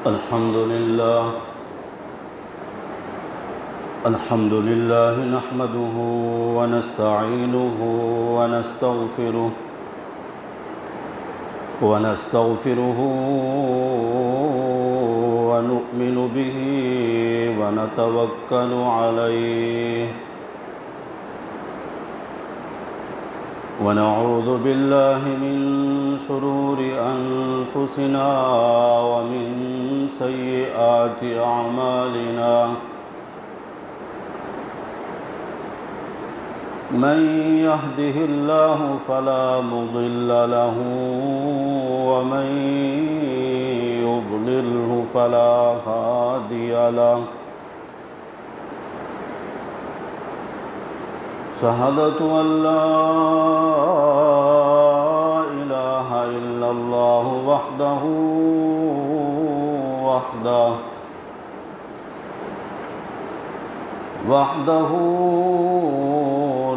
الحمد لله نحمده ونستعينه ونستغفره ونؤمن به ونتوكل عليه ونعوذ بالله من شرور أنفسنا ومن سيئات أعمالنا من يهده الله فلا مضل له ومن يضلله فلا هادي له شهادة أن لا إله إلا الله وحده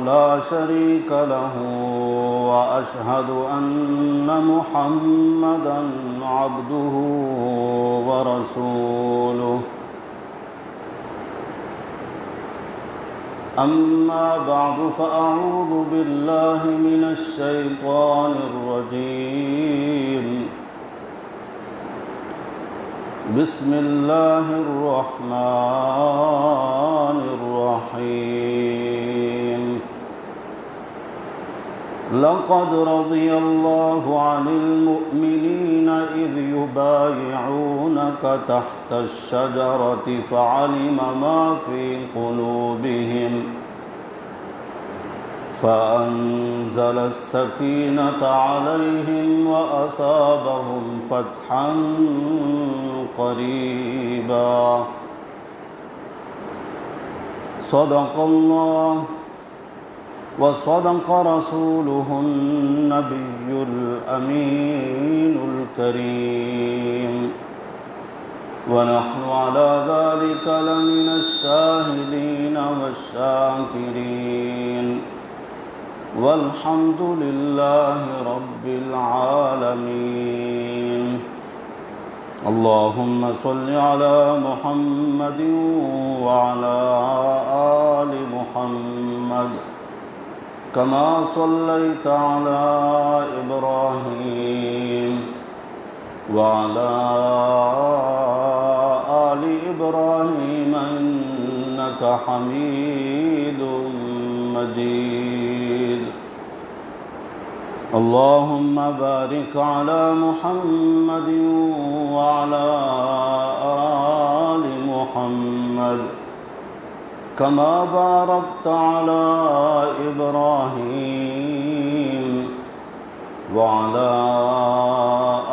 لا شريك له وأشهد أن محمدًا عبده ورسوله أما بعد فأعوذ بالله من الشيطان الرجيم بسم الله الرحمن الرحيم لقد رضي الله عن المؤمنين إذ يبايعونك تحت الشجرة فعلم ما في قلوبهم فأنزل السكينة عليهم وأثابهم فتحا قريبا صدق الله وصدق رسوله النبي الأمين الكريم ونحن على ذلك لمن الشاهدين والشاكرين والحمد لله رب العالمين اللهم صل على محمد وعلى آل محمد كما صليت على إبراهيم وعلى آل إبراهيم إنك حميد مجيد اللهم بارك على محمد وعلى آل محمد كما باركت على إبراهيم وعلى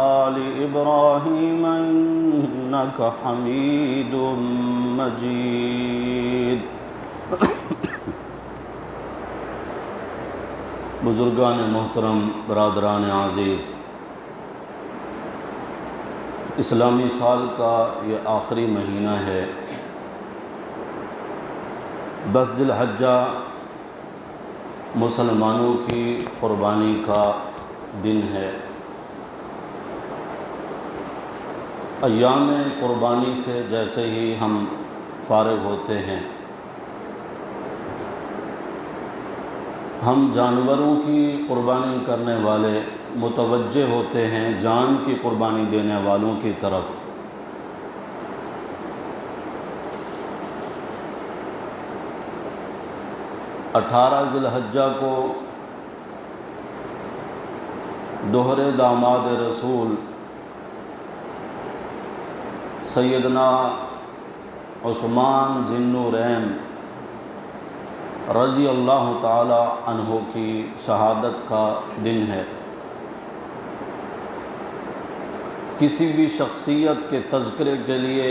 آل إبراهيم إنك حميد مجيد بزرگان محترم، برادران عزیز، اسلامی سال کا یہ آخری مہینہ ہے، 10 ذی الحجہ مسلمانوں کی قربانی کا دن ہے۔ ایام قربانی سے جیسے ہی ہم فارغ ہوتے ہیں، ہم جانوروں کی قربانی کرنے والے متوجہ ہوتے ہیں جان کی قربانی دینے والوں کی طرف۔ 18 ذی الحجہ کو دوہرے داماد رسول سیدنا عثمان ذی النورین رضی اللہ تعالی عنہ کی شہادت کا دن ہے۔ کسی بھی شخصیت کے تذکرے کے لیے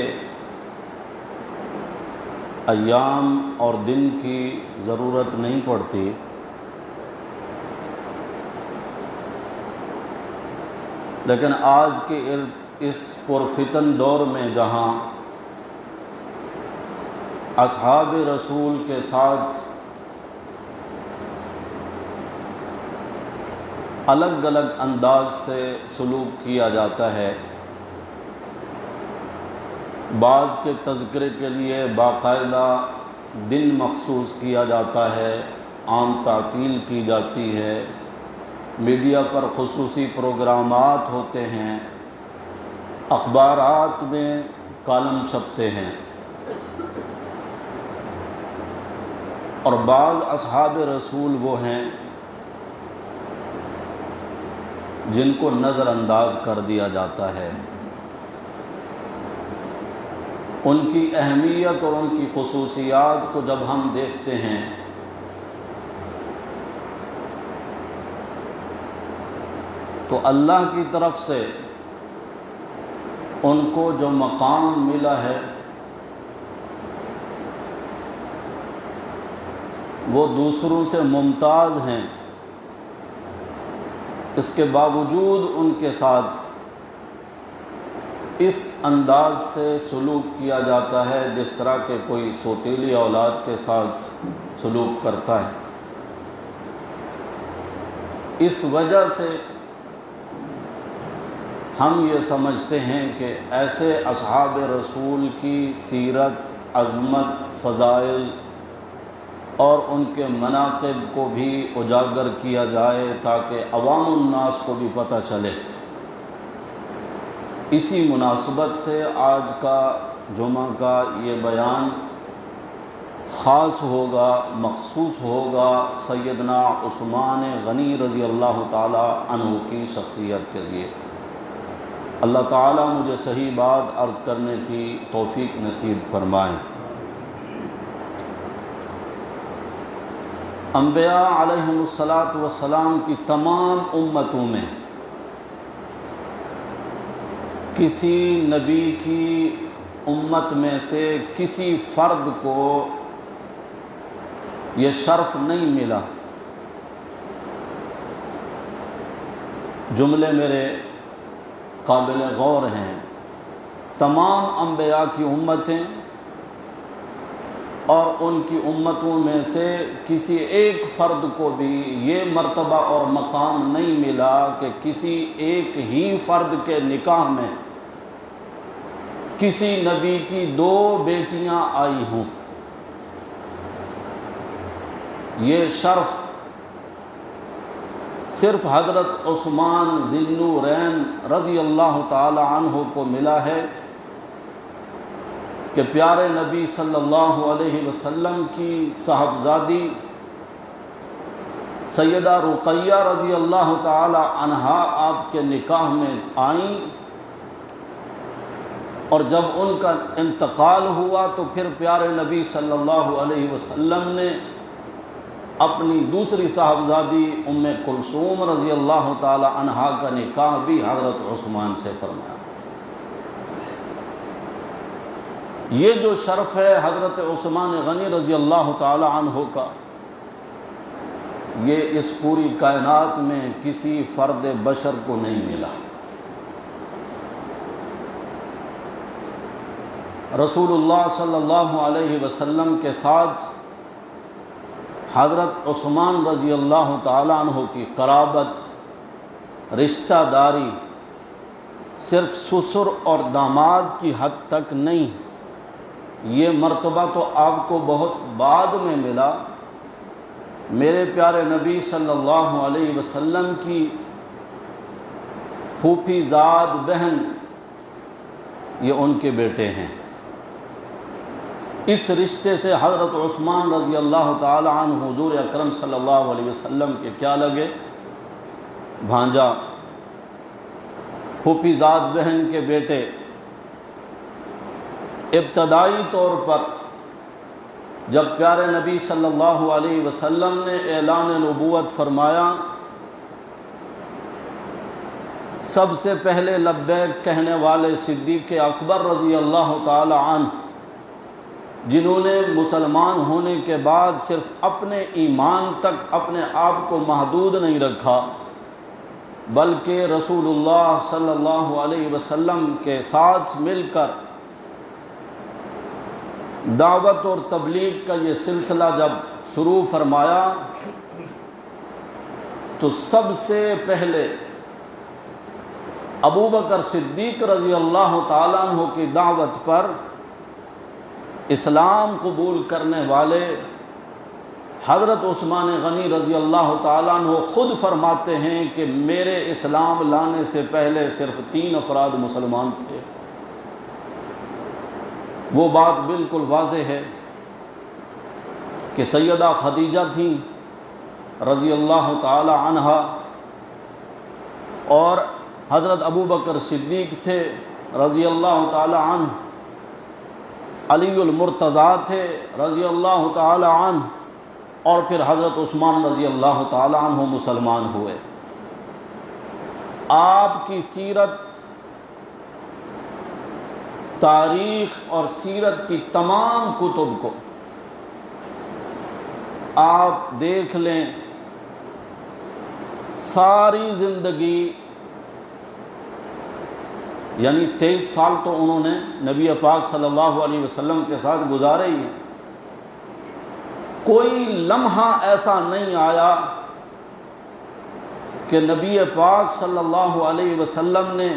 ایام اور دن کی ضرورت نہیں پڑتی، لیکن آج کے اس پرفتن دور میں جہاں اصحاب رسول کے ساتھ الگ الگ انداز سے سلوک کیا جاتا ہے، بعض کے تذکرے کے لیے باقاعدہ دن مخصوص کیا جاتا ہے، عام تعطیل کی جاتی ہے، میڈیا پر خصوصی پروگرامات ہوتے ہیں، اخبارات میں کالم چھپتے ہیں، اور بعض اصحاب رسول وہ ہیں جن کو نظر انداز کر دیا جاتا ہے۔ ان کی اہمیت اور ان کی خصوصیات کو جب ہم دیکھتے ہیں تو اللہ کی طرف سے ان کو جو مقام ملا ہے وہ دوسروں سے ممتاز ہیں، اس کے باوجود ان کے ساتھ اس انداز سے سلوک کیا جاتا ہے جس طرح کہ کوئی سوتیلی اولاد کے ساتھ سلوک کرتا ہے۔ اس وجہ سے ہم یہ سمجھتے ہیں کہ ایسے اصحاب رسول کی سیرت، عظمت، فضائل اور ان کے مناقب کو بھی اجاگر کیا جائے تاکہ عوام الناس کو بھی پتہ چلے۔ اسی مناسبت سے آج کا جمعہ کا یہ بیان خاص ہوگا، مخصوص ہوگا سیدنا عثمان غنی رضی اللہ تعالی عنہ کی شخصیت کے لیے۔ اللہ تعالیٰ مجھے صحیح بات عرض کرنے کی توفیق نصیب فرمائیں۔ انبیاء علیہم السلام کی تمام امتوں میں کسی نبی کی امت میں سے کسی فرد کو یہ شرف نہیں ملا۔ جملے میرے قابل غور ہیں۔ تمام انبیاء کی امتیں اور ان کی امتوں میں سے کسی ایک فرد کو بھی یہ مرتبہ اور مقام نہیں ملا کہ کسی ایک ہی فرد کے نکاح میں کسی نبی کی 2 بیٹیاں آئی ہوں۔ یہ شرف صرف حضرت عثمان ذی النورین رضی اللہ تعالی عنہ کو ملا ہے کہ پیارے نبی صلی اللہ علیہ وسلم کی صاحبزادی سیدہ رقیہ رضی اللہ تعالی عنہا آپ کے نکاح میں آئیں، اور جب ان کا انتقال ہوا تو پھر پیارے نبی صلی اللہ علیہ وسلم نے اپنی دوسری صاحبزادی ام کلثوم رضی اللہ تعالی عنہا کا نکاح بھی حضرت عثمان سے فرمایا۔ یہ جو شرف ہے حضرت عثمان غنی رضی اللہ تعالی عنہ کا، یہ اس پوری کائنات میں کسی فرد بشر کو نہیں ملا۔ رسول اللہ صلی اللہ علیہ وسلم کے ساتھ حضرت عثمان رضی اللہ تعالی عنہ کی قرابت، رشتہ داری صرف سسر اور داماد کی حد تک نہیں، یہ مرتبہ تو آپ کو بہت بعد میں ملا۔ میرے پیارے نبی صلی اللہ علیہ وسلم کی پھوپھی زاد بہن یہ ان کے بیٹے ہیں۔ اس رشتے سے حضرت عثمان رضی اللہ تعالی عنہ حضور اکرم صلی اللہ علیہ وسلم کے کیا لگے؟ بھانجا، پھوپھی زاد بہن کے بیٹے۔ ابتدائی طور پر جب پیارے نبی صلی اللہ علیہ وسلم نے اعلان نبوت فرمایا، سب سے پہلے لبیک کہنے والے صدیق اکبر رضی اللہ تعالی عنہ، جنہوں نے مسلمان ہونے کے بعد صرف اپنے ایمان تک اپنے آپ کو محدود نہیں رکھا بلکہ رسول اللہ صلی اللہ علیہ وسلم کے ساتھ مل کر دعوت اور تبلیغ کا یہ سلسلہ جب شروع فرمایا تو سب سے پہلے ابو بکر صدیق رضی اللہ تعالیٰ عنہ کی دعوت پر اسلام قبول کرنے والے حضرت عثمان غنی رضی اللہ تعالیٰ عنہ خود فرماتے ہیں کہ میرے اسلام لانے سے پہلے صرف 3 افراد مسلمان تھے۔ وہ بات بالکل واضح ہے کہ سیدہ خدیجہ تھیں رضی اللہ تعالی عنہا، اور حضرت ابو بکر صدیق تھے رضی اللہ تعالی عنہ، علی المرتضیٰ تھے رضی اللہ تعالی عنہ، اور پھر حضرت عثمان رضی اللہ تعالی عنہ مسلمان ہوئے۔ آپ کی سیرت، تاریخ اور سیرت کی تمام کتب کو آپ دیکھ لیں، ساری زندگی یعنی 23 سال تو انہوں نے نبی پاک صلی اللہ علیہ وسلم کے ساتھ گزارے ہی ہیں۔ کوئی لمحہ ایسا نہیں آیا کہ نبی پاک صلی اللہ علیہ وسلم نے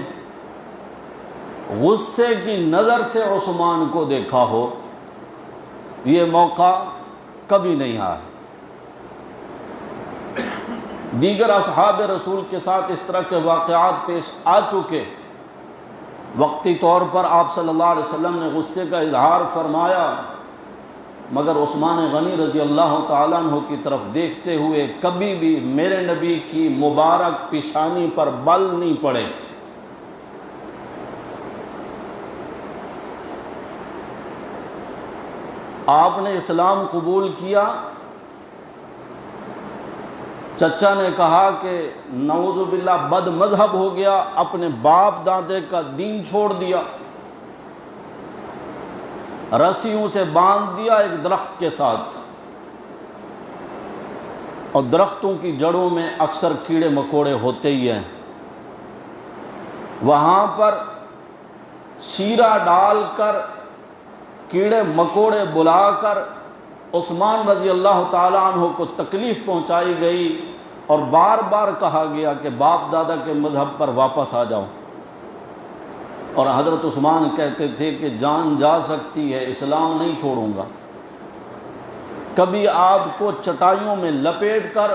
غصے کی نظر سے عثمان کو دیکھا ہو، یہ موقع کبھی نہیں آیا۔ دیگر اصحاب رسول کے ساتھ اس طرح کے واقعات پیش آ چکے، وقتی طور پر آپ صلی اللہ علیہ وسلم نے غصے کا اظہار فرمایا، مگر عثمان غنی رضی اللہ تعالیٰ عنہ کی طرف دیکھتے ہوئے کبھی بھی میرے نبی کی مبارک پیشانی پر بل نہیں پڑے۔ آپ نے اسلام قبول کیا، چچا نے کہا کہ نعوذ باللہ بد مذہب ہو گیا، اپنے باپ دادے کا دین چھوڑ دیا، رسیوں سے باندھ دیا ایک درخت کے ساتھ، اور درختوں کی جڑوں میں اکثر کیڑے مکوڑے ہوتے ہی ہیں، وہاں پر شیرہ ڈال کر کیڑے مکوڑے بلا کر عثمان رضی اللہ تعالیٰ عنہ کو تکلیف پہنچائی گئی، اور بار بار کہا گیا کہ باپ دادا کے مذہب پر واپس آ جاؤ، اور حضرت عثمان کہتے تھے کہ جان جا سکتی ہے اسلام نہیں چھوڑوں گا۔ کبھی آپ کو چٹائیوں میں لپیٹ کر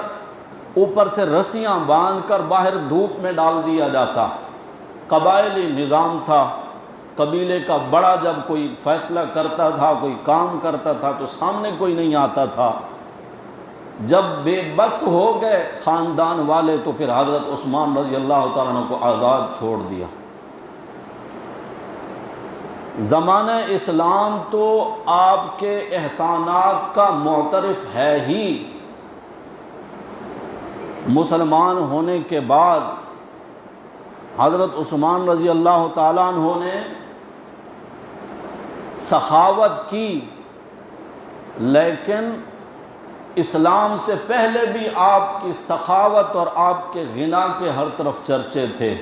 اوپر سے رسیاں باندھ کر باہر دھوپ میں ڈال دیا جاتا، قبائلی نظام تھا، قبیلے کا بڑا جب کوئی فیصلہ کرتا تھا، کوئی کام کرتا تھا تو سامنے کوئی نہیں آتا تھا، جب بے بس ہو گئے خاندان والے تو پھر حضرت عثمان رضی اللہ تعالیٰ عنہ کو آزاد چھوڑ دیا۔ زمانہ اسلام تو آپ کے احسانات کا معترف ہے ہی، مسلمان ہونے کے بعد حضرت عثمان رضی اللہ تعالیٰ عنہ نے سخاوت کی، لیکن اسلام سے پہلے بھی آپ کی سخاوت اور آپ کے غنا کے ہر طرف چرچے تھے۔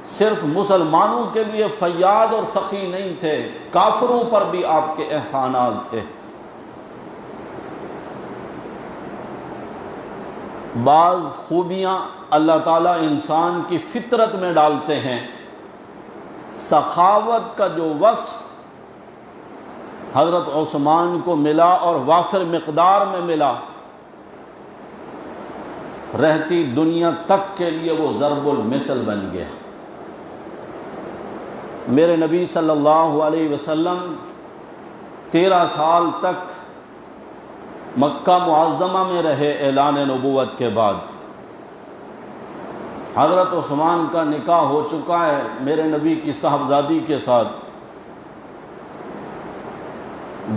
صرف مسلمانوں کے لیے فیاض اور سخی نہیں تھے، کافروں پر بھی آپ کے احسانات تھے۔ بعض خوبیاں اللہ تعالیٰ انسان کی فطرت میں ڈالتے ہیں، سخاوت کا جو وصف حضرت عثمان کو ملا اور وافر مقدار میں ملا، رہتی دنیا تک کے لیے وہ ضرب المثل بن گیا۔ میرے نبی صلی اللہ علیہ وسلم 13 سال تک مکہ معظمہ میں رہے اعلان نبوت کے بعد۔ حضرت عثمان کا نکاح ہو چکا ہے میرے نبی کی صاحبزادی کے ساتھ۔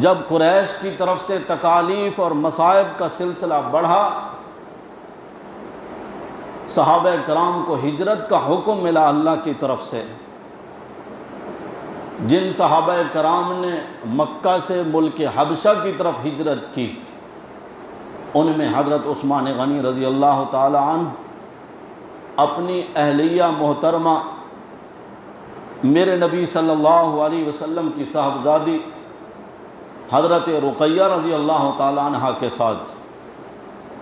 جب قریش کی طرف سے تکالیف اور مصائب کا سلسلہ بڑھا، صحابہ کرام کو ہجرت کا حکم ملا اللہ کی طرف سے۔ جن صحابہ کرام نے مکہ سے ملک حبشہ کی طرف ہجرت کی، ان میں حضرت عثمان غنی رضی اللہ تعالی عنہ اپنی اہلیہ محترمہ میرے نبی صلی اللہ علیہ وسلم کی صاحبزادی حضرت رقیہ رضی اللہ تعالی عنہ کے ساتھ۔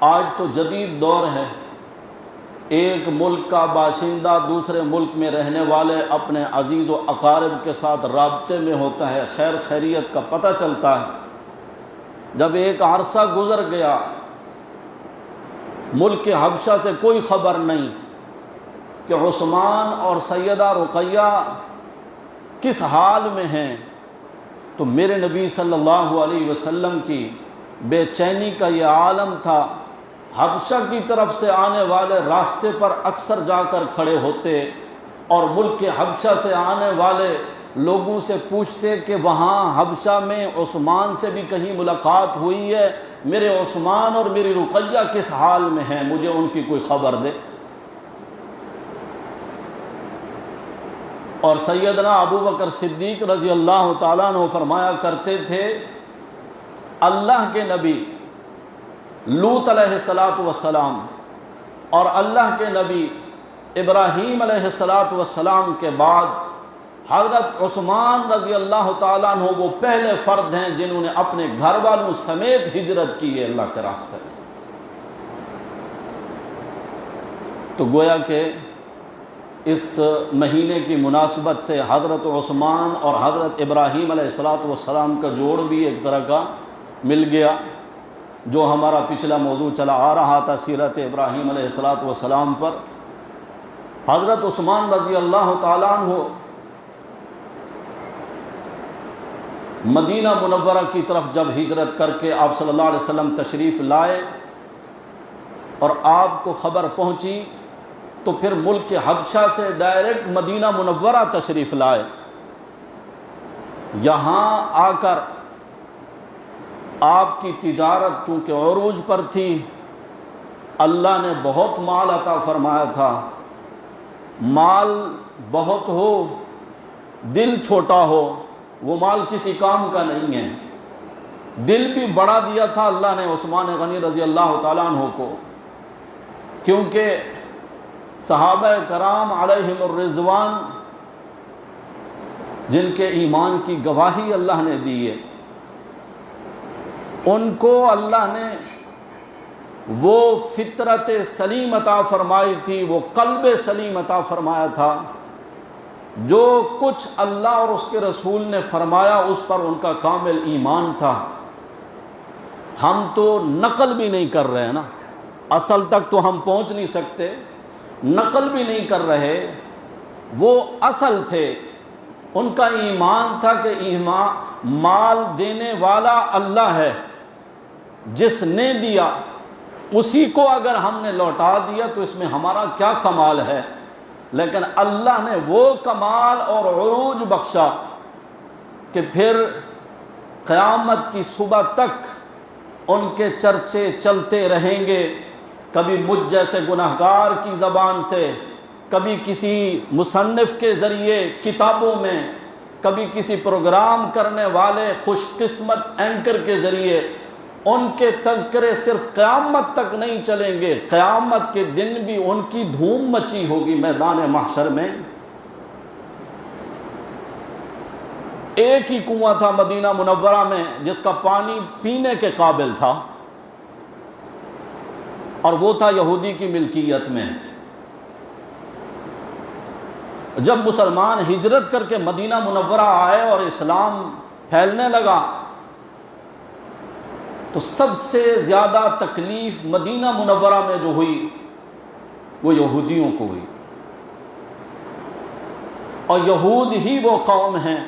آج تو جدید دور ہے، ایک ملک کا باشندہ دوسرے ملک میں رہنے والے اپنے عزیز و اقارب کے ساتھ رابطے میں ہوتا ہے، خیر خیریت کا پتہ چلتا ہے۔ جب ایک عرصہ گزر گیا، ملک کے حبشہ سے کوئی خبر نہیں کہ عثمان اور سیدہ رقیہ کس حال میں ہیں، تو میرے نبی صلی اللہ علیہ وسلم کی بے چینی کا یہ عالم تھا۔ حبشہ کی طرف سے آنے والے راستے پر اکثر جا کر کھڑے ہوتے اور ملک کے حبشہ سے آنے والے لوگوں سے پوچھتے کہ وہاں حبشہ میں عثمان سے بھی کہیں ملاقات ہوئی ہے، میرے عثمان اور میری رقیہ کس حال میں ہیں، مجھے ان کی کوئی خبر دے۔ اور سیدنا ابو بکر صدیق رضی اللہ تعالیٰ عنہ فرمایا کرتے تھے، اللہ کے نبی لوط علیہ السلام اور اللہ کے نبی ابراہیم علیہ السلام کے بعد حضرت عثمان رضی اللہ تعالیٰ عنہ وہ پہلے فرد ہیں جنہوں نے اپنے گھر والوں سمیت ہجرت کی ہے اللہ کے راستے میں۔ تو گویا کہ اس مہینے کی مناسبت سے حضرت عثمان اور حضرت ابراہیم علیہ السلام کا جوڑ بھی ایک طرح کا مل گیا۔ جو ہمارا پچھلا موضوع چلا آ رہا تھا سیرت ابراہیم علیہ السلام پر، حضرت عثمان رضی اللہ تعالیٰ عنہ مدینہ منورہ کی طرف جب ہجرت کر کے آپ صلی اللہ علیہ وسلم تشریف لائے اور آپ کو خبر پہنچی تو پھر ملک کے حبشہ سے ڈائریکٹ مدینہ منورہ تشریف لائے۔ یہاں آ کر آپ کی تجارت چونکہ عروج پر تھی، اللہ نے بہت مال عطا فرمایا تھا۔ مال بہت ہو دل چھوٹا ہو وہ مال کسی کام کا نہیں ہے۔ دل بھی بڑا دیا تھا اللہ نے عثمان غنی رضی اللہ تعالیٰ عنہ کو، کیونکہ صحابہ کرام علیہم الرضوان جن کے ایمان کی گواہی اللہ نے دی ہے، ان کو اللہ نے وہ فطرت سلیم عطا فرمائی تھی، وہ قلب سلیم عطا فرمایا تھا۔ جو کچھ اللہ اور اس کے رسول نے فرمایا اس پر ان کا کامل ایمان تھا۔ ہم تو نقل بھی نہیں کر رہے نا، اصل تک تو ہم پہنچ نہیں سکتے، نقل بھی نہیں کر رہے، وہ اصل تھے۔ ان کا ایمان تھا کہ مال دینے والا اللہ ہے، جس نے دیا اسی کو اگر ہم نے لوٹا دیا تو اس میں ہمارا کیا کمال ہے۔ لیکن اللہ نے وہ کمال اور عروج بخشا کہ پھر قیامت کی صبح تک ان کے چرچے چلتے رہیں گے، کبھی مجھ جیسے گنہگار کی زبان سے، کبھی کسی مصنف کے ذریعے کتابوں میں، کبھی کسی پروگرام کرنے والے خوش قسمت اینکر کے ذریعے۔ ان کے تذکرے صرف قیامت تک نہیں چلیں گے، قیامت کے دن بھی ان کی دھوم مچی ہوگی میدان محشر میں۔ ایک ہی کنواں تھا مدینہ منورہ میں جس کا پانی پینے کے قابل تھا، اور وہ تھا یہودی کی ملکیت میں۔ جب مسلمان ہجرت کر کے مدینہ منورہ آئے اور اسلام پھیلنے لگا تو سب سے زیادہ تکلیف مدینہ منورہ میں جو ہوئی وہ یہودیوں کو ہوئی، اور یہود ہی وہ قوم ہیں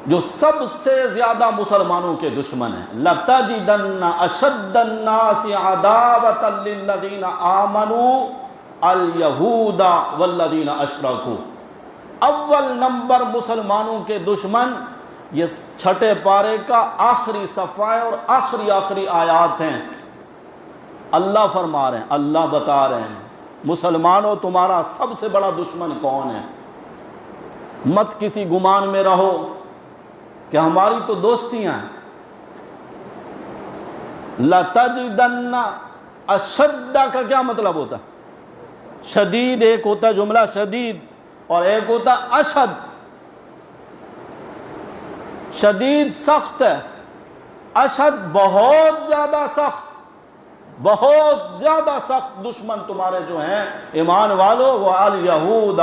جو سب سے زیادہ مسلمانوں کے دشمن ہیں۔ لَتَجِدَنَّ أَشَدَّ النَّاسِ عَدَاوَةً لِلَّذِينَ آمَنُوا الْيَهُودَ وَالَّذِينَ أَشْرَكُوا۔ اول نمبر مسلمانوں کے دشمن یہ چھٹے پارے کا آخری صفحہ اور آخری آیات ہیں۔ اللہ فرما رہے ہیں، اللہ بتا رہے ہیں، مسلمانوں تمہارا سب سے بڑا دشمن کون ہے؟ مت کسی گمان میں رہو کہ ہماری تو دوستیاں ہیں۔ لَتَجِدَنَّ اشد کا کیا مطلب ہوتا ہے؟ شدید ایک ہوتا ہے جملہ شدید، اور ایک ہوتا ہے اشد۔ شدید سخت ہے، اشد بہت زیادہ سخت، بہت زیادہ سخت دشمن تمہارے جو ہیں ایمان والو وہ الیہود،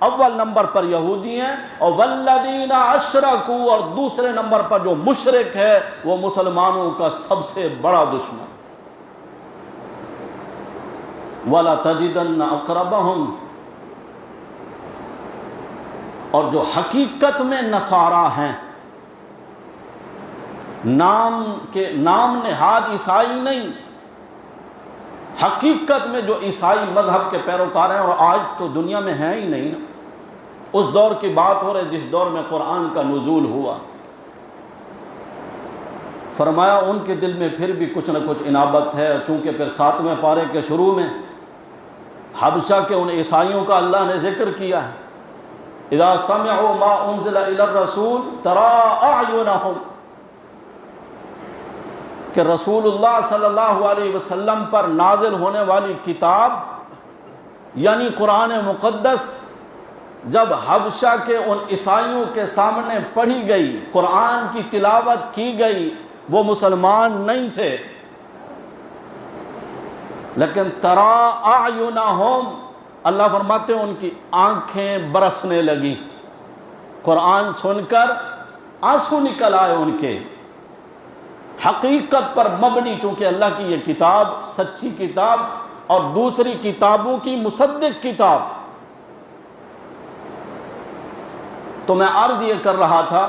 اول نمبر پر یہودی ہیں، اور والذین اشرکوا، اور دوسرے نمبر پر جو مشرک ہے وہ مسلمانوں کا سب سے بڑا دشمن۔ وَلَتَجِدَنَّ أَقْرَبَهُمْ، اور جو حقیقت میں نصارہ ہیں، نام نہاد عیسائی نہیں، حقیقت میں جو عیسائی مذہب کے پیروکار ہیں، اور آج تو دنیا میں ہیں ہی نہیں نا، اس دور کی بات ہو رہی جس دور میں قرآن کا نزول ہوا۔ فرمایا ان کے دل میں پھر بھی کچھ نہ کچھ انابت ہے، چونکہ پھر 7ویں پارے کے شروع میں حبشہ کے ان عیسائیوں کا اللہ نے ذکر کیا ہے، اذا سمعوا ما انزل الى الرسول ترى اعینہم، کہ رسول اللہ صلی اللہ علیہ وسلم پر نازل ہونے والی کتاب یعنی قرآن مقدس جب حبشہ کے ان عیسائیوں کے سامنے پڑھی گئی، قرآن کی تلاوت کی گئی، وہ مسلمان نہیں تھے، لیکن ترا اعینہم، اللہ فرماتے ہیں ان کی آنکھیں برسنے لگیں، قرآن سن کر آنسو نکل آئے ان کے، حقیقت پر مبنی، چونکہ اللہ کی یہ کتاب سچی کتاب اور دوسری کتابوں کی مصدق کتاب۔ تو میں عرض یہ کر رہا تھا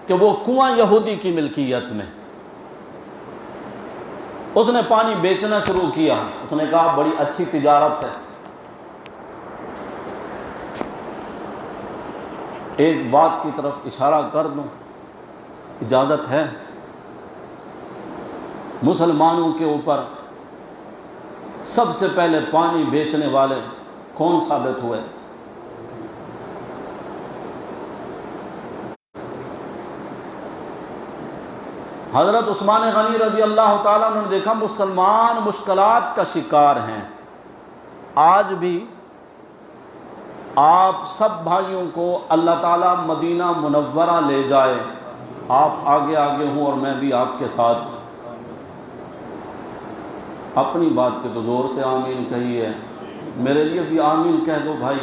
کہ وہ کنواں یہودی کی ملکیت میں، اس نے پانی بیچنا شروع کیا، اس نے کہا بڑی اچھی تجارت ہے۔ ایک بات کی طرف اشارہ کر دوں، اجازت ہے؟ مسلمانوں کے اوپر سب سے پہلے پانی بیچنے والے کون ثابت ہوئے؟ حضرت عثمان غنی رضی اللہ تعالیٰ عنہ نے دیکھا مسلمان مشکلات کا شکار ہیں، آج بھی آپ سب بھائیوں کو اللہ تعالیٰ مدینہ منورہ لے جائے، آپ آگے آگے ہوں اور میں بھی آپ کے ساتھ۔ اپنی بات پہ تو زور سے آمین کہیے، میرے لیے بھی آمین کہہ دو بھائی،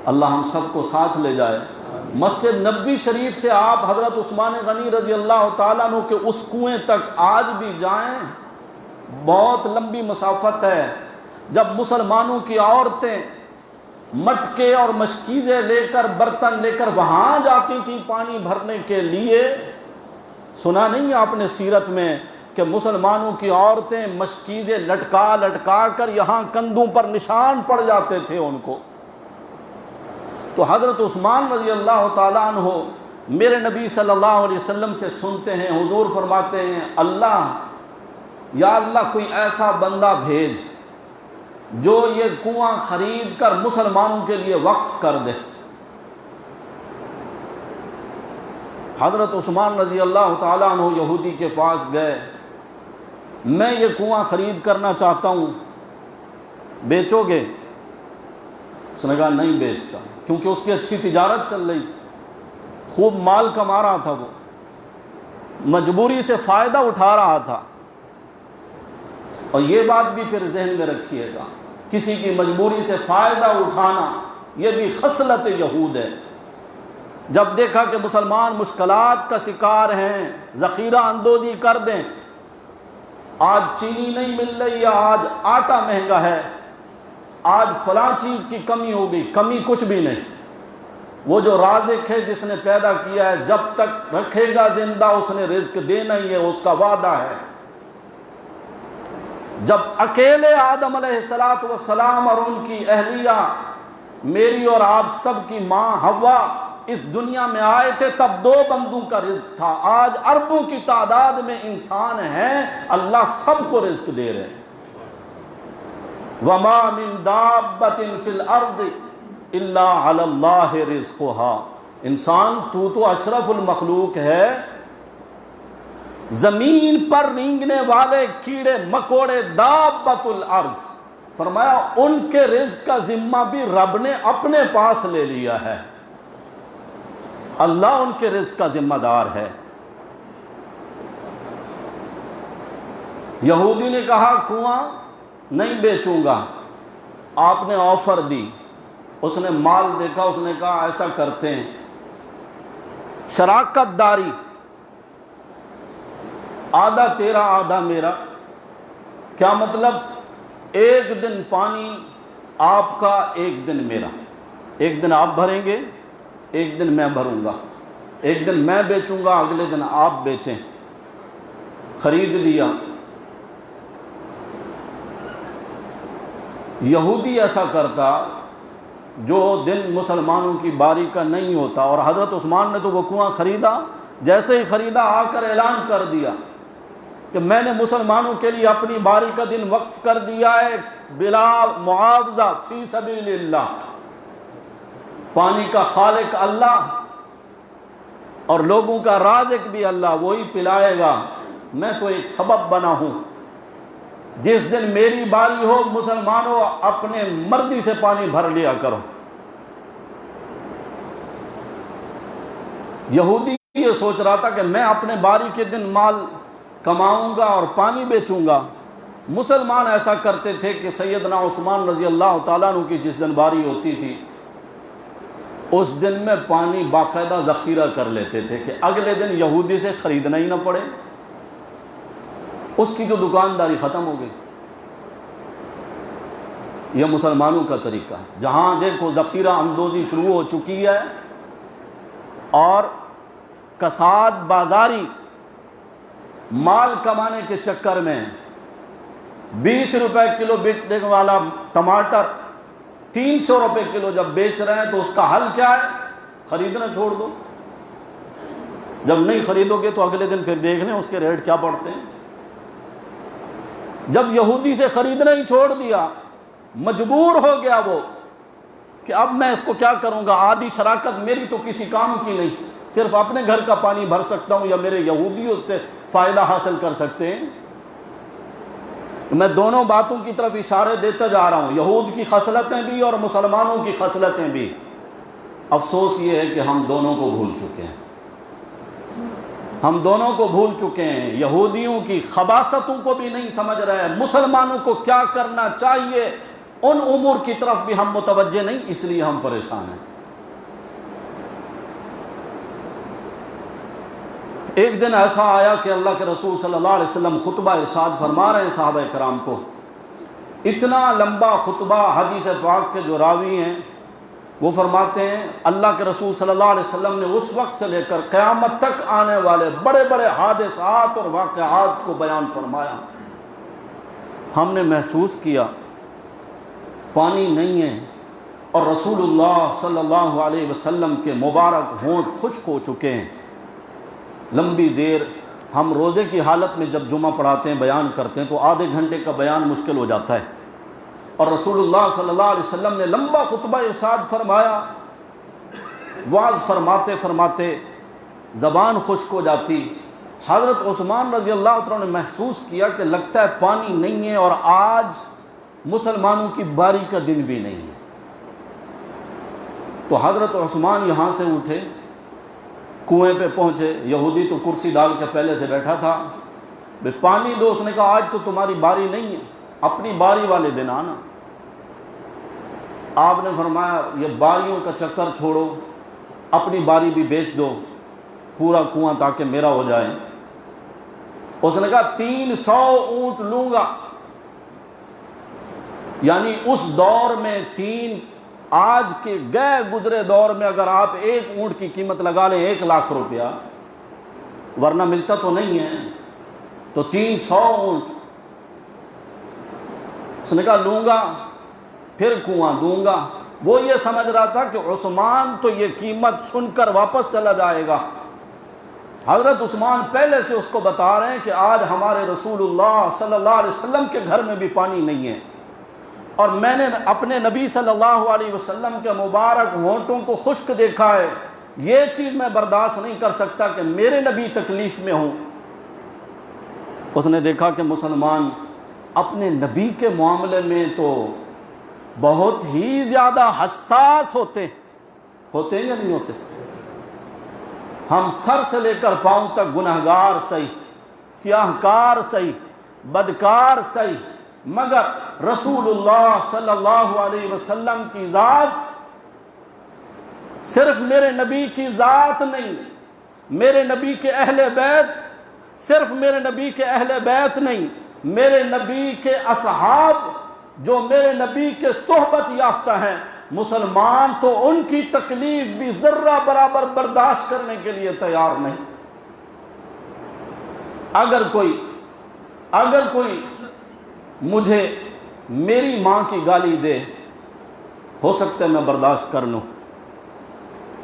اللہ ہم سب کو ساتھ لے جائے۔ مسجد نبوی شریف سے آپ حضرت عثمان غنی رضی اللہ تعالیٰ عنہ کے اس کنویں تک آج بھی جائیں، بہت لمبی مسافت ہے۔ جب مسلمانوں کی عورتیں مٹکے اور مشکیزیں لے کر، برتن لے کر وہاں جاتی تھیں پانی بھرنے کے لیے، سنا نہیں آپ نے سیرت میں کہ مسلمانوں کی عورتیں مشکیزیں لٹکا لٹکا کر یہاں کندھوں پر نشان پڑ جاتے تھے ان کو؟ تو حضرت عثمان رضی اللہ تعالیٰ عنہ میرے نبی صلی اللہ علیہ وسلم سے سنتے ہیں، حضور فرماتے ہیں اللہ، یا اللہ کوئی ایسا بندہ بھیج جو یہ کنواں خرید کر مسلمانوں کے لیے وقف کر دے۔ حضرت عثمان رضی اللہ تعالیٰ عنہ یہودی کے پاس گئے، میں یہ کنواں خرید کرنا چاہتا ہوں، بیچو گے؟ اس نے کہا نہیں بیچتا، کیونکہ اس کی اچھی تجارت چل رہی تھی، خوب مال کما رہا تھا، وہ مجبوری سے فائدہ اٹھا رہا تھا۔ اور یہ بات بھی پھر ذہن میں رکھیے گا، کسی کی مجبوری سے فائدہ اٹھانا یہ بھی خصلت یہود ہے۔ جب دیکھا کہ مسلمان مشکلات کا شکار ہیں، ذخیرہ اندوزی کر دیں، آج چینی نہیں مل رہی ہے، آج آٹا مہنگا ہے، آج فلاں چیز کی کمی ہو گئی، کمی کچھ بھی نہیں۔ وہ جو رازق ہے جس نے پیدا کیا ہے، جب تک رکھے گا زندہ اس نے رزق دینا ہی ہے، اس کا وعدہ ہے۔ جب اکیلے آدم علیہ السلام اور ان کی اہلیہ میری اور آپ سب کی ماں حوا اس دنیا میں آئے تھے، تب 2 بندوں کا رزق تھا، آج اربوں کی تعداد میں انسان ہیں، اللہ سب کو رزق دے رہے ہیں۔ وَمَا مِن دَابَّةٍ فِي الْأَرْضِ إِلَّا عَلَى اللَّهِ رِزْقُهَا، انسان تو اشرف المخلوق ہے، زمین پر رینگنے والے کیڑے مکوڑے دابۃ الارض، فرمایا ان کے رزق کا ذمہ بھی رب نے اپنے پاس لے لیا ہے، اللہ ان کے رزق کا ذمہ دار ہے۔ یہودی نے کہا کنواں نہیں بیچوں گا، آپ نے آفر دی، اس نے مال دیکھا، اس نے کہا ایسا کرتے ہیں، شراکت داری، آدھا تیرا آدھا میرا۔ کیا مطلب؟ ایک دن پانی آپ کا، ایک دن میرا، ایک دن آپ بھریں گے، ایک دن میں بھروں گا، ایک دن میں بیچوں گا، اگلے دن آپ بیچیں۔ خرید لیا۔ یہودی ایسا کرتا جو دن مسلمانوں کی باری کا نہیں ہوتا، اور حضرت عثمان نے تو وہ کنواں خریدا، جیسے ہی خریدا آ کر اعلان کر دیا کہ میں نے مسلمانوں کے لیے اپنی باری کا دن وقف کر دیا ہے بلا معاوضہ فی سبیل اللہ۔ پانی کا خالق اللہ اور لوگوں کا رازق بھی اللہ، وہی پلائے گا، میں تو ایک سبب بنا ہوں۔ جس دن میری باری ہو مسلمانوں اپنے مرضی سے پانی بھر لیا کرو۔ یہودی یہ سوچ رہا تھا کہ میں اپنے باری کے دن مال کماؤں گا اور پانی بیچوں گا۔ مسلمان ایسا کرتے تھے کہ سیدنا عثمان رضی اللہ تعالیٰ عنہ کی جس دن باری ہوتی تھی اس دن میں پانی باقاعدہ ذخیرہ کر لیتے تھے کہ اگلے دن یہودی سے خریدنا ہی نہ پڑے، اس کی جو دکانداری ختم ہو گئی۔ یہ مسلمانوں کا طریقہ ہے، جہاں دیکھو ذخیرہ اندوزی شروع ہو چکی ہے اور کساد بازاری مال کمانے کے چکر میں 20 روپے کلو بیچنے والا ٹماٹر 300 روپے کلو جب بیچ رہے ہیں تو اس کا حل کیا ہے؟ خریدنا چھوڑ دو۔ جب نہیں خریدو گے تو اگلے دن پھر دیکھ لیں اس کے ریٹ کیا پڑتے ہیں۔ جب یہودی سے خریدنا ہی چھوڑ دیا، مجبور ہو گیا وہ کہ اب میں اس کو کیا کروں گا، آدھی شراکت میری تو کسی کام کی نہیں، صرف اپنے گھر کا پانی بھر سکتا ہوں یا میرے یہودی اس سے فائدہ حاصل کر سکتے ہیں۔ میں دونوں باتوں کی طرف اشارے دیتا جا رہا ہوں، یہود کی خصلتیں بھی اور مسلمانوں کی خصلتیں بھی۔ افسوس یہ ہے کہ ہم دونوں کو بھول چکے ہیں، ہم دونوں کو بھول چکے ہیں، یہودیوں کی خباثتوں کو بھی نہیں سمجھ رہے ہیں، مسلمانوں کو کیا کرنا چاہیے ان امور کی طرف بھی ہم متوجہ نہیں، اس لیے ہم پریشان ہیں۔ ایک دن ایسا آیا کہ اللہ کے رسول صلی اللہ علیہ وسلم خطبہ ارشاد فرما رہے ہیں صحابہ کرام کو، اتنا لمبا خطبہ، حدیث پاک کے جو راوی ہیں وہ فرماتے ہیں اللہ کے رسول صلی اللہ علیہ وسلم نے اس وقت سے لے کر قیامت تک آنے والے بڑے بڑے حادثات اور واقعات کو بیان فرمایا۔ ہم نے محسوس کیا پانی نہیں ہے اور رسول اللہ صلی اللہ علیہ وسلم کے مبارک ہونٹ خشک ہو چکے ہیں۔ لمبی دیر ہم روزے کی حالت میں جب جمعہ پڑھاتے ہیں، بیان کرتے ہیں تو آدھے گھنٹے کا بیان مشکل ہو جاتا ہے، اور رسول اللہ صلی اللہ علیہ وسلم نے لمبا خطبہ ارشاد فرمایا، وعظ فرماتے فرماتے زبان خشک ہو جاتی۔ حضرت عثمان رضی اللہ عنہ نے محسوس کیا کہ لگتا ہے پانی نہیں ہے اور آج مسلمانوں کی باری کا دن بھی نہیں ہے۔ تو حضرت عثمان یہاں سے اٹھے، کنویں پہ پہنچے، یہودی تو کرسی ڈال کے پہلے سے بیٹھا تھا، بے پانی دو۔ اس نے کہا آج تو تمہاری باری نہیں ہے، اپنی باری والے دن آنا۔ آپ نے فرمایا یہ باریوں کا چکر چھوڑو، اپنی باری بھی بیچ دو، پورا کنواں تاکہ میرا ہو جائے۔ اس نے کہا 300 اونٹ لوں گا، یعنی اس دور میں آج کے گئے گزرے دور میں اگر آپ ایک اونٹ کی قیمت لگا لیں 1 لاکھ روپیہ، ورنہ ملتا تو نہیں ہے، تو 300 اونٹ۔ اس نے کہا لوں گا، پھر کنواں دوں گا۔ وہ یہ سمجھ رہا تھا کہ عثمان تو یہ قیمت سن کر واپس چلا جائے گا۔ حضرت عثمان پہلے سے اس کو بتا رہے ہیں کہ آج ہمارے رسول اللہ صلی اللہ علیہ وسلم کے گھر میں بھی پانی نہیں ہے، اور میں نے اپنے نبی صلی اللہ علیہ وسلم کے مبارک ہونٹوں کو خشک دیکھا ہے، یہ چیز میں برداشت نہیں کر سکتا کہ میرے نبی تکلیف میں ہوں۔ اس نے دیکھا کہ مسلمان اپنے نبی کے معاملے میں تو بہت ہی زیادہ حساس ہوتے ہیں یا نہیں ہوتے؟ ہم سر سے لے کر پاؤں تک گنہگار سہی، سیاہ کار سہی، بدکار صحیح، مگر رسول اللہ صلی اللہ علیہ وسلم کی ذات صرف میرے نبی کی ذات نہیں، میرے نبی کے اہل بیت، صرف میرے نبی کے اہل بیت نہیں، میرے نبی کے اصحاب جو میرے نبی کے صحبت یافتہ ہیں، مسلمان تو ان کی تکلیف بھی ذرہ برابر برداشت کرنے کے لیے تیار نہیں۔ اگر کوئی مجھے میری ماں کی گالی دے، ہو سکتا ہے میں برداشت کر لوں،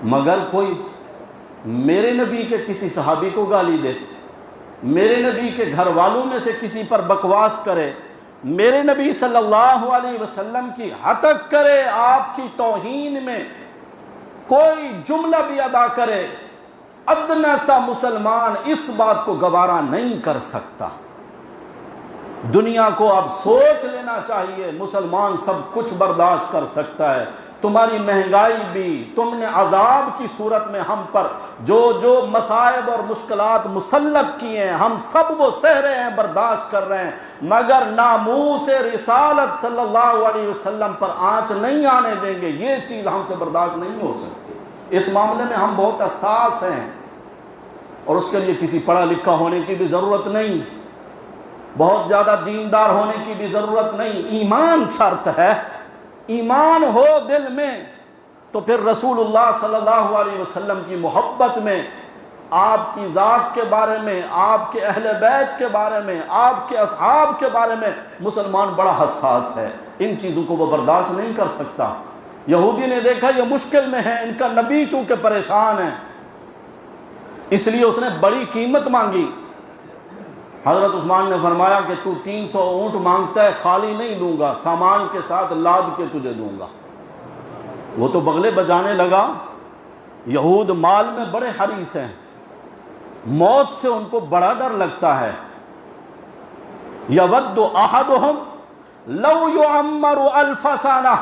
مگر کوئی میرے نبی کے کسی صحابی کو گالی دے، میرے نبی کے گھر والوں میں سے کسی پر بکواس کرے، میرے نبی صلی اللہ علیہ وسلم کی ہتک کرے، آپ کی توہین میں کوئی جملہ بھی ادا کرے، ادنیٰ سا مسلمان اس بات کو گوارا نہیں کر سکتا۔ دنیا کو اب سوچ لینا چاہیے، مسلمان سب کچھ برداشت کر سکتا ہے، تمہاری مہنگائی بھی، تم نے عذاب کی صورت میں ہم پر جو مصائب اور مشکلات مسلط کیے ہیں، ہم سب وہ سہ رہے ہیں، برداشت کر رہے ہیں، مگر ناموس رسالت صلی اللہ علیہ وسلم پر آنچ نہیں آنے دیں گے۔ یہ چیز ہم سے برداشت نہیں ہو سکتی۔ اس معاملے میں ہم بہت حساس ہیں، اور اس کے لیے کسی پڑھا لکھا ہونے کی بھی ضرورت نہیں، بہت زیادہ دیندار ہونے کی بھی ضرورت نہیں، ایمان شرط ہے۔ ایمان ہو دل میں تو پھر رسول اللہ صلی اللہ علیہ وسلم کی محبت میں، آپ کی ذات کے بارے میں، آپ کے اہل بیت کے بارے میں، آپ کے اصحاب کے بارے میں مسلمان بڑا حساس ہے، ان چیزوں کو وہ برداشت نہیں کر سکتا۔ یہودی نے دیکھا یہ مشکل میں ہے، ان کا نبی چونکہ پریشان ہے، اس لیے اس نے بڑی قیمت مانگی۔ حضرت عثمان نے فرمایا کہ تو 300 اونٹ مانگتا ہے، خالی نہیں دوں گا، سامان کے ساتھ لاد کے تجھے دوں گا۔ وہ تو بغلے بجانے لگا۔ یہود مال میں بڑے حریص ہیں، موت سے ان کو بڑا ڈر لگتا ہے۔ یود احدہم لو یعمر الف سنہ،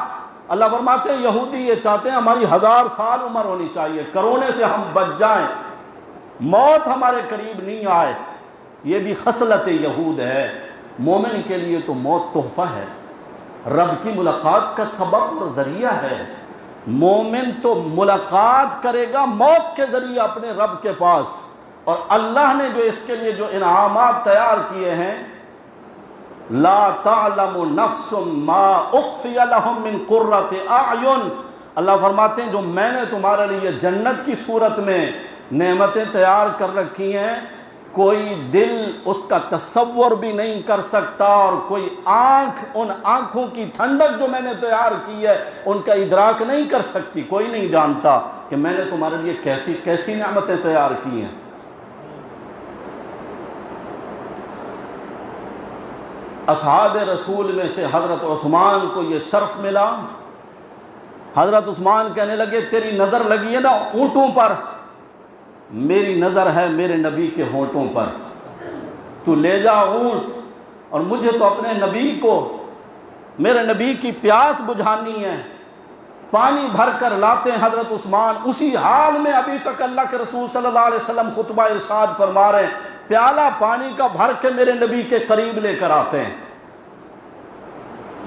اللہ فرماتے ہیں یہودی یہ چاہتے ہیں ہماری 1000 سال عمر ہونی چاہیے، کرونے سے ہم بچ جائیں، موت ہمارے قریب نہیں آئے۔ یہ بھی خصلت یہود ہے۔ مومن کے لیے تو موت تحفہ ہے، رب کی ملاقات کا سبب اور ذریعہ ہے۔ مومن تو ملاقات کرے گا موت کے ذریعے اپنے رب کے پاس، اور اللہ نے جو اس کے لیے جو انعامات تیار کیے ہیں، لا تعلم نفس ما اخفی لهم من قرۃ اعین، اللہ فرماتے ہیں جو میں نے تمہارے لیے جنت کی صورت میں نعمتیں تیار کر رکھی ہیں، کوئی دل اس کا تصور بھی نہیں کر سکتا، اور کوئی آنکھ ان آنکھوں کی ٹھنڈک جو میں نے تیار کی ہے ان کا ادراک نہیں کر سکتی۔ کوئی نہیں جانتا کہ میں نے تمہارے لیے کیسی کیسی نعمتیں تیار کی ہیں۔ اصحاب رسول میں سے حضرت عثمان کو یہ شرف ملا۔ حضرت عثمان کہنے لگے تیری نظر لگی ہے نا اونٹوں پر، میری نظر ہے میرے نبی کے ہونٹوں پر، تو لے جا اونٹ، اور مجھے تو اپنے نبی کو، میرے نبی کی پیاس بجھانی ہے۔ پانی بھر کر لاتے ہیں حضرت عثمان، اسی حال میں ابھی تک اللہ کے رسول صلی اللہ علیہ وسلم خطبہ ارشاد فرما رہے ہیں، پیالہ پانی کا بھر کے میرے نبی کے قریب لے کر آتے ہیں۔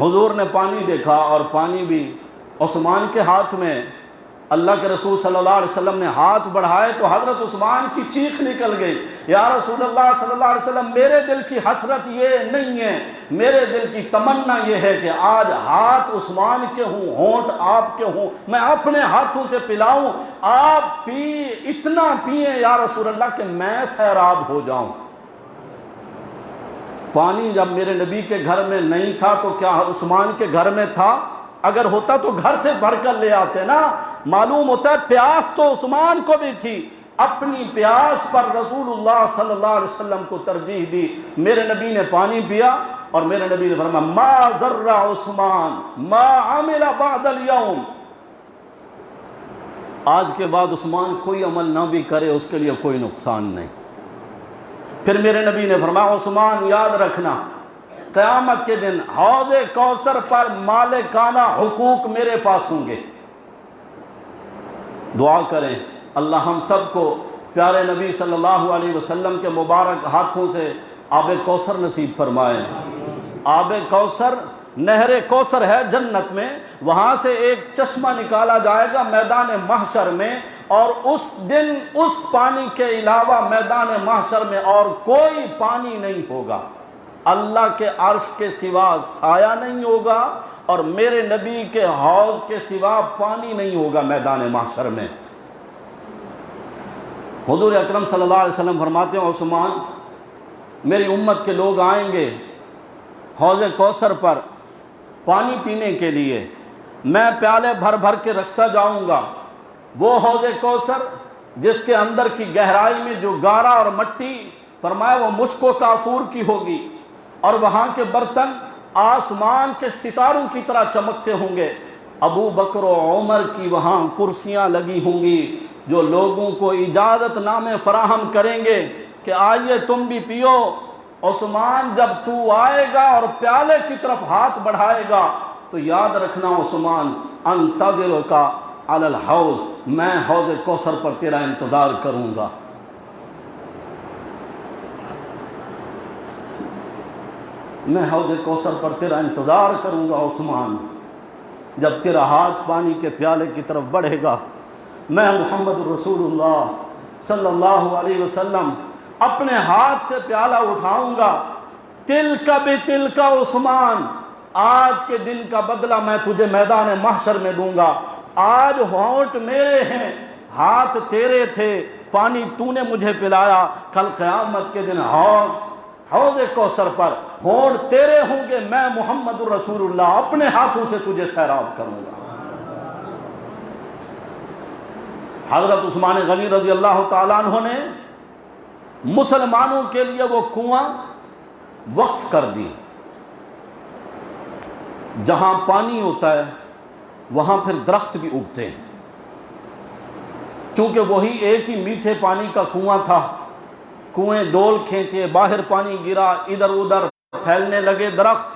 حضور نے پانی دیکھا، اور پانی بھی عثمان کے ہاتھ میں۔ اللہ کے رسول صلی اللہ علیہ وسلم نے ہاتھ بڑھائے تو حضرت عثمان کی چیخ نکل گئی، یا رسول اللہ صلی اللہ علیہ وسلم، میرے دل کی حسرت یہ نہیں ہے، میرے دل کی تمنا یہ ہے کہ آج ہاتھ عثمان کے ہوں، ہونٹ آپ کے ہوں، میں اپنے ہاتھوں سے پلاؤں، آپ اتنا پئیں یا رسول اللہ کہ میں سیراب ہو جاؤں۔ پانی جب میرے نبی کے گھر میں نہیں تھا تو کیا عثمان کے گھر میں تھا؟ اگر ہوتا تو گھر سے بڑھ کر لے آتے نا۔ معلوم ہوتا ہے پیاس تو عثمان کو بھی تھی، اپنی پیاس پر رسول اللہ صلی اللہ علیہ وسلم کو ترجیح دی۔ میرے نبی نے پانی پیا، اور میرے نبی نے فرمایا ما ضر عثمان ما عمل بعد اليوم، آج کے بعد عثمان کوئی عمل نہ بھی کرے اس کے لیے کوئی نقصان نہیں۔ پھر میرے نبی نے فرمایا عثمان یاد رکھنا، قیامت کے دن حوض کوثر پر مالکانہ حقوق میرے پاس ہوں گے۔ دعا کریں اللہ ہم سب کو پیارے نبی صلی اللہ علیہ وسلم کے مبارک ہاتھوں سے آب کوثر نصیب فرمائے۔ آب کوثر نہر کوثر ہے جنت میں، وہاں سے ایک چشمہ نکالا جائے گا میدان محشر میں، اور اس دن اس پانی کے علاوہ میدان محشر میں اور کوئی پانی نہیں ہوگا۔ اللہ کے عرش کے سوا سایہ نہیں ہوگا، اور میرے نبی کے حوض کے سوا پانی نہیں ہوگا میدان محشر میں۔ حضور اکرم صلی اللہ علیہ وسلم فرماتے ہیں عثمان، میری امت کے لوگ آئیں گے حوض کوثر پر پانی پینے کے لیے، میں پیالے بھر بھر کے رکھتا جاؤں گا۔ وہ حوض کوثر جس کے اندر کی گہرائی میں جو گارا اور مٹی، فرمایا وہ مشک و کافور کی ہوگی، اور وہاں کے برتن آسمان کے ستاروں کی طرح چمکتے ہوں گے۔ ابو بکر و عمر کی وہاں کرسیاں لگی ہوں گی جو لوگوں کو اجازت نامے فراہم کریں گے کہ آئیے تم بھی پیو۔ عثمان جب تو آئے گا اور پیالے کی طرف ہاتھ بڑھائے گا تو یاد رکھنا عثمان، انتظرک علی الحوض، میں حوض کوثر پر تیرا انتظار کروں گا۔ میں حوض کوثر پر تیرا انتظار کروں گا عثمان، جب تیرا ہاتھ پانی کے پیالے کی طرف بڑھے گا، میں محمد رسول اللہ صلی اللہ علیہ وسلم اپنے ہاتھ سے پیالہ اٹھاؤں گا۔ تلک بتلک عثمان، آج کے دن کا بدلہ میں تجھے میدان محشر میں دوں گا۔ آج ہونٹ میرے ہیں، ہاتھ تیرے تھے، پانی تو نے مجھے پلایا، کل قیامت کے دن حوض کوثر پر ہونٹ تیرے ہوں گے، میں محمد رسول اللہ اپنے ہاتھوں سے تجھے سیراب کروں گا۔ حضرت عثمان غنی رضی اللہ تعالیٰ عنہ نے مسلمانوں کے لیے وہ کنواں وقف کر دی۔ جہاں پانی ہوتا ہے وہاں پھر درخت بھی اگتے ہیں، چونکہ وہی ایک ہی میٹھے پانی کا کنواں تھا۔ کنویں ڈول کھینچے، باہر پانی گرا، ادھر ادھر پھیلنے لگے درخت،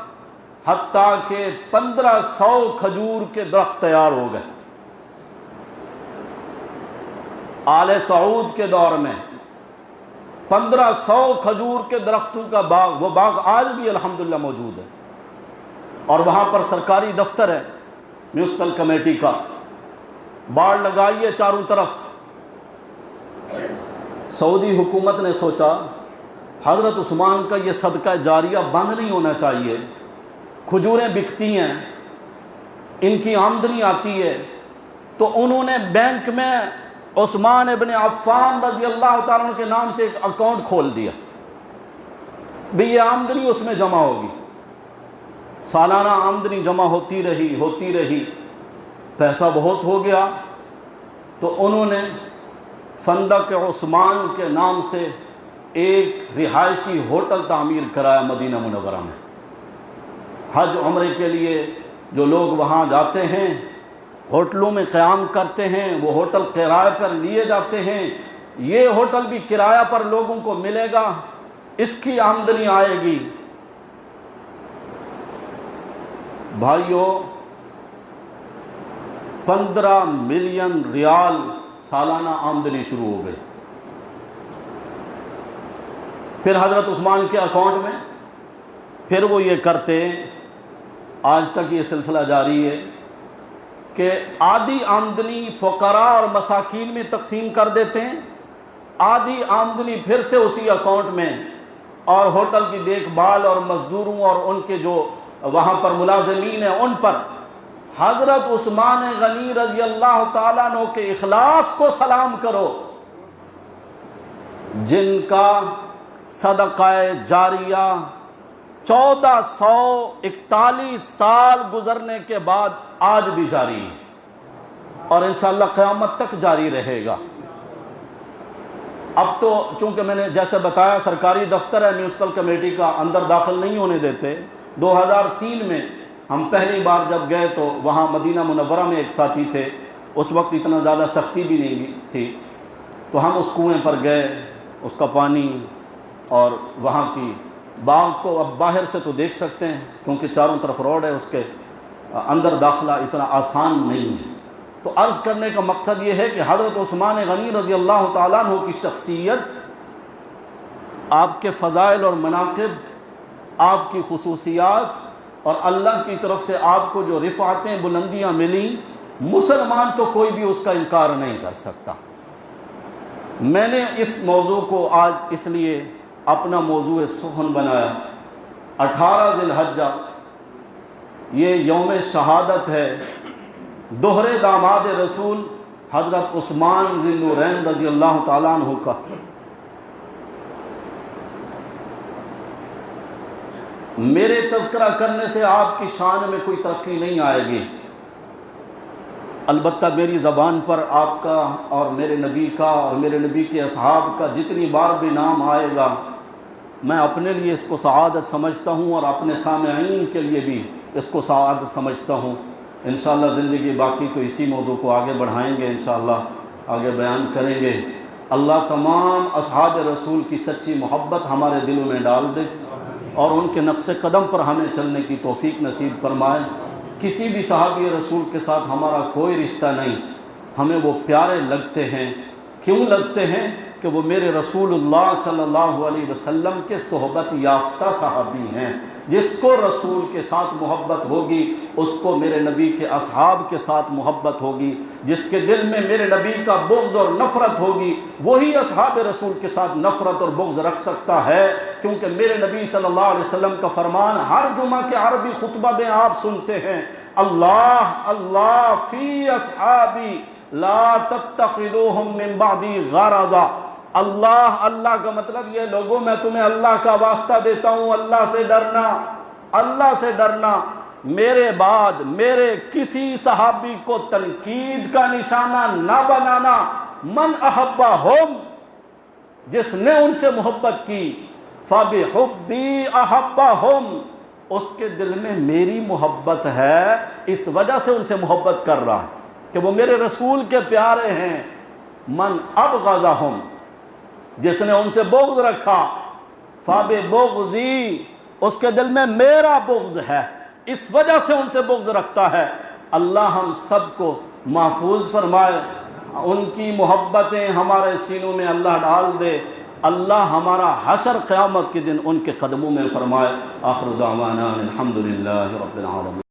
حتیٰ کہ 1500 کھجور کے درخت تیار ہو گئے۔ آل سعود کے دور میں 1500 کھجور کے درختوں کا باغ، وہ باغ آج بھی الحمدللہ موجود ہے، اور وہاں پر سرکاری دفتر ہے میونسپل کمیٹی کا، باڑ لگائیے چاروں طرف۔ سعودی حکومت نے سوچا حضرت عثمان کا یہ صدقہ جاریہ بند نہیں ہونا چاہیے، کھجوریں بکتی ہیں، ان کی آمدنی آتی ہے، تو انہوں نے بینک میں عثمان ابن عفان رضی اللہ تعالیٰ عنہ کے نام سے ایک اکاؤنٹ کھول دیا، بھی یہ آمدنی اس میں جمع ہوگی۔ سالانہ آمدنی جمع ہوتی رہی، پیسہ بہت ہو گیا، تو انہوں نے فندق عثمان کے نام سے ایک رہائشی ہوٹل تعمیر کرایا مدینہ منورہ میں۔ حج عمرے کے لیے جو لوگ وہاں جاتے ہیں ہوٹلوں میں قیام کرتے ہیں، وہ ہوٹل کرائے پر لیے جاتے ہیں، یہ ہوٹل بھی کرایہ پر لوگوں کو ملے گا، اس کی آمدنی آئے گی۔ بھائیو 15 ملین ریال سالانہ آمدنی شروع ہو گئی۔ پھر حضرت عثمان کے اکاؤنٹ میں پھر وہ یہ کرتے، آج تک یہ سلسلہ جاری ہے کہ آدھی آمدنی فقراء اور مساکین میں تقسیم کر دیتے ہیں، آدھی آمدنی پھر سے اسی اکاؤنٹ میں، اور ہوٹل کی دیکھ بھال اور مزدوروں اور ان کے جو وہاں پر ملازمین ہیں ان پر۔ حضرت عثمان غنی رضی اللہ تعالیٰ عنہ کے اخلاص کو سلام کرو، جن کا صدقہ جاریہ 1441 سال گزرنے کے بعد آج بھی جاری ہے، اور انشاءاللہ قیامت تک جاری رہے گا۔ اب تو چونکہ میں نے جیسے بتایا سرکاری دفتر ہے میونسپل کمیٹی کا، اندر داخل نہیں ہونے دیتے۔ 2003 میں ہم پہلی بار جب گئے تو وہاں مدینہ منورہ میں ایک ساتھی تھے، اس وقت اتنا زیادہ سختی بھی نہیں تھی، تو ہم اس کنویں پر گئے، اس کا پانی اور وہاں کی باغ کو اب باہر سے تو دیکھ سکتے ہیں کیونکہ چاروں طرف روڈ ہے، اس کے اندر داخلہ اتنا آسان نہیں ہے۔ تو عرض کرنے کا مقصد یہ ہے کہ حضرت عثمان غنی رضی اللہ تعالیٰ عنہ کی شخصیت آپ کے فضائل اور مناقب، آپ کی خصوصیات اور اللہ کی طرف سے آپ کو جو رفعتیں بلندیاں ملیں، مسلمان تو کوئی بھی اس کا انکار نہیں کر سکتا۔ میں نے اس موضوع کو آج اس لیے اپنا موضوع سخن بنایا۔ 18 ذی الحجہ یہ یوم شہادت ہے دوہرے داماد رسول حضرت عثمان ذی النورین رضی اللہ تعالیٰ عنہ کا۔ میرے تذکرہ کرنے سے آپ کی شان میں کوئی ترقی نہیں آئے گی، البتہ میری زبان پر آپ کا اور میرے نبی کا اور میرے نبی کے اصحاب کا جتنی بار بھی نام آئے گا، میں اپنے لیے اس کو سعادت سمجھتا ہوں اور اپنے سامعین کے لیے بھی اس کو سعادت سمجھتا ہوں۔ انشاءاللہ زندگی باقی تو اسی موضوع کو آگے بڑھائیں گے، انشاءاللہ آگے بیان کریں گے۔ اللہ تمام اصحاب رسول کی سچی محبت ہمارے دلوں میں ڈال دے اور ان کے نقش قدم پر ہمیں چلنے کی توفیق نصیب فرمائے۔ کسی بھی صحابی رسول کے ساتھ ہمارا کوئی رشتہ نہیں، ہمیں وہ پیارے لگتے ہیں۔ کیوں لگتے ہیں؟ کہ وہ میرے رسول اللہ صلی اللہ علیہ وسلم کے صحبت یافتہ صحابی ہیں۔ جس کو رسول کے ساتھ محبت ہوگی اس کو میرے نبی کے اصحاب کے ساتھ محبت ہوگی۔ جس کے دل میں میرے نبی کا بغض اور نفرت ہوگی وہی اصحاب رسول کے ساتھ نفرت اور بغض رکھ سکتا ہے، کیونکہ میرے نبی صلی اللہ علیہ وسلم کا فرمان ہر جمعہ کے عربی خطبہ میں آپ سنتے ہیں، اللہ اللہ فی اصحابی لا تتخذوہم من بعدی غرضا۔ اللہ اللہ کا مطلب یہ لوگوں میں تمہیں اللہ کا واسطہ دیتا ہوں، اللہ سے ڈرنا، اللہ سے ڈرنا۔ میرے بعد میرے کسی صحابی کو تنقید کا نشانہ نہ بنانا۔ من احبہم، جس نے ان سے محبت کی، فبحبی احبہم، اس کے دل میں میری محبت ہے، اس وجہ سے ان سے محبت کر رہا ہے کہ وہ میرے رسول کے پیارے ہیں۔ من ابغضہم، جس نے ان سے بغض رکھا، فببغضی، اس کے دل میں میرا بغض ہے، اس وجہ سے ان سے بغض رکھتا ہے۔ اللہ ہم سب کو محفوظ فرمائے، ان کی محبتیں ہمارے سینوں میں اللہ ڈال دے۔ اللہ ہمارا حشر قیامت کے دن ان کے قدموں میں فرمائے۔ آخر دعوانا الحمدللہ رب العالمین۔